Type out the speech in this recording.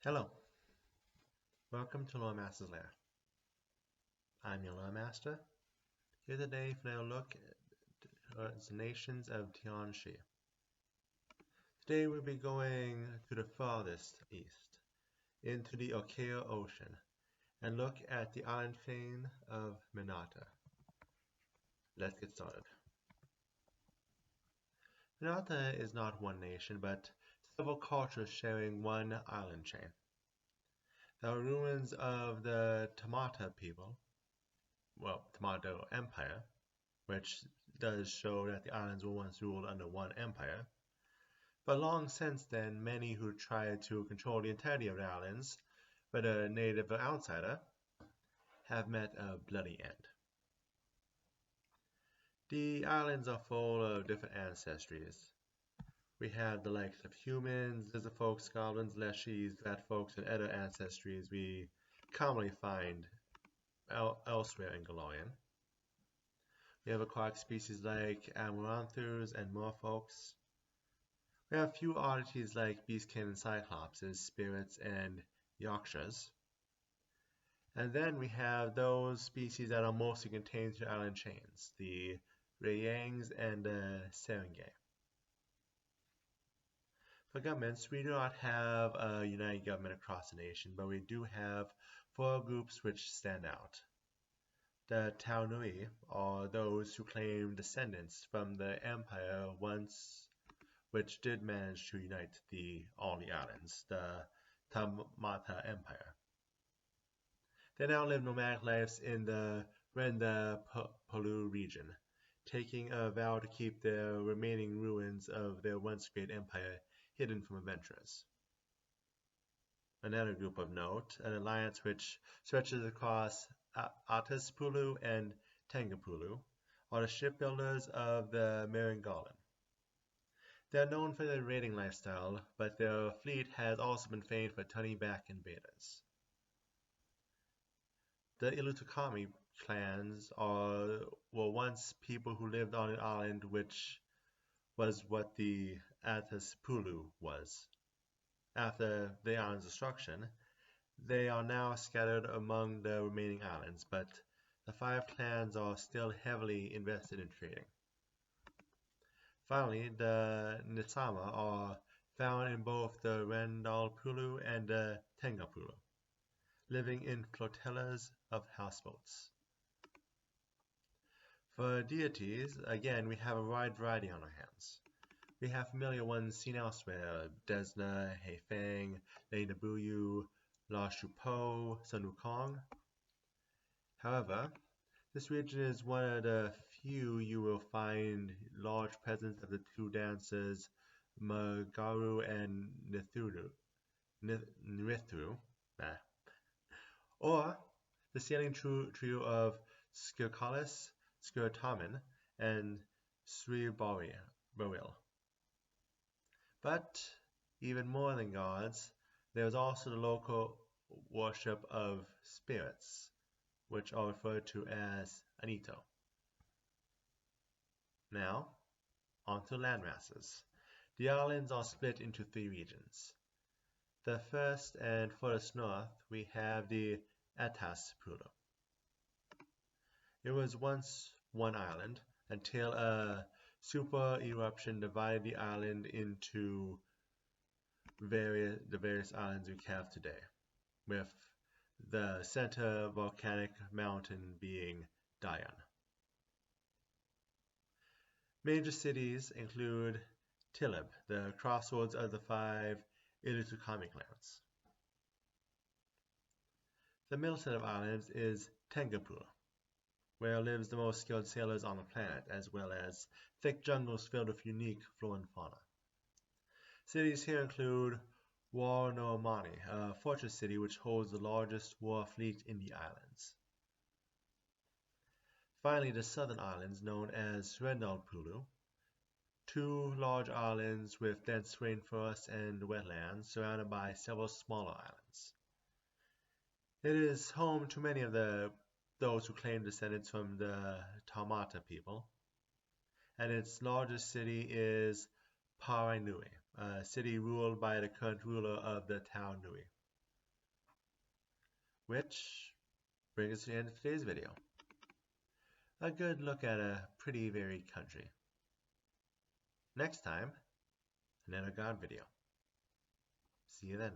Hello, welcome to Lore Master's Lair. I'm your Lore Master, here today for a look at the nations of Tian Xia. Today we'll be going to the farthest east, into the Okea Ocean, and look at the island chain of Minata. Let's get started. Minata is not one nation, but several cultures sharing one island chain. The ruins of the Tamata people, Tomato Empire, which does show that the islands were once ruled under one empire. But long since then, many who tried to control the entirety of the islands, whether native or outsider, have met a bloody end. The islands are full of different ancestries. We have the likes of humans, lizard folks, goblins, leshies, rat folks, and other ancestries we commonly find elsewhere in Galorian. We have aquatic species like amaranthus and merfolks. We have a few oddities like beastkin and cyclopses, spirits, and yakshas. And then we have those species that are mostly contained to island chains, the Rayangs and the Serengay. For governments, we do not have a united government across the nation, but we do have four groups which stand out. The Taunui are those who claim descendants from the empire once, which did manage to unite all the islands, the Tamata Empire. They now live nomadic lives in the Renda Palu region, taking a vow to keep the remaining ruins of their once great empire hidden from adventurers. Another group of note, an alliance which stretches across Ataspulu and Tangapulu, are the shipbuilders of the Merengalan. They are known for their raiding lifestyle, but their fleet has also been famed for turning back invaders. The Ilutukami clans were once people who lived on an island which was what the Ataspulu was. After the island's destruction, they are now scattered among the remaining islands, but the five clans are still heavily invested in trading. Finally, the Nitsama are found in both the Randalpulu and the Tengapulu, living in flotillas of houseboats. For deities, again, we have a wide variety on our hands. We have familiar ones seen elsewhere: Desna, Heifeng, Lei Nabuyu, La Shupo, Sun Wukong. However, this region is one of the few you will find large presence of the two dancers Magaru and Nrithru, or the sailing trio of Skirkalis, Skirtamin, and Sri Baril. But even more than gods, there is also the local worship of spirits, which are referred to as Anito. Now, onto landmasses. The islands are split into three regions. The first and furthest north, we have the Ataspulu. It was once one island until a super eruption divided the island into the various islands we have today, with the center volcanic mountain being Dayan. Major cities include Tilib, the crossroads of the five Ilutukami clans. The middle set of islands is Tengapura, where lives the most skilled sailors on the planet, as well as thick jungles filled with unique flora and fauna. Cities here include Warnomani, a fortress city which holds the largest war fleet in the islands. Finally, the southern islands, known as Rendalpulu, two large islands with dense rainforest and wetlands surrounded by several smaller islands. It is home to many of those who claim descendants from the Taumata people, and its largest city is Parainui, a city ruled by the current ruler of the Taunui. Which brings us to the end of today's video. A good look at a pretty varied country. Next time, another God video. See you then.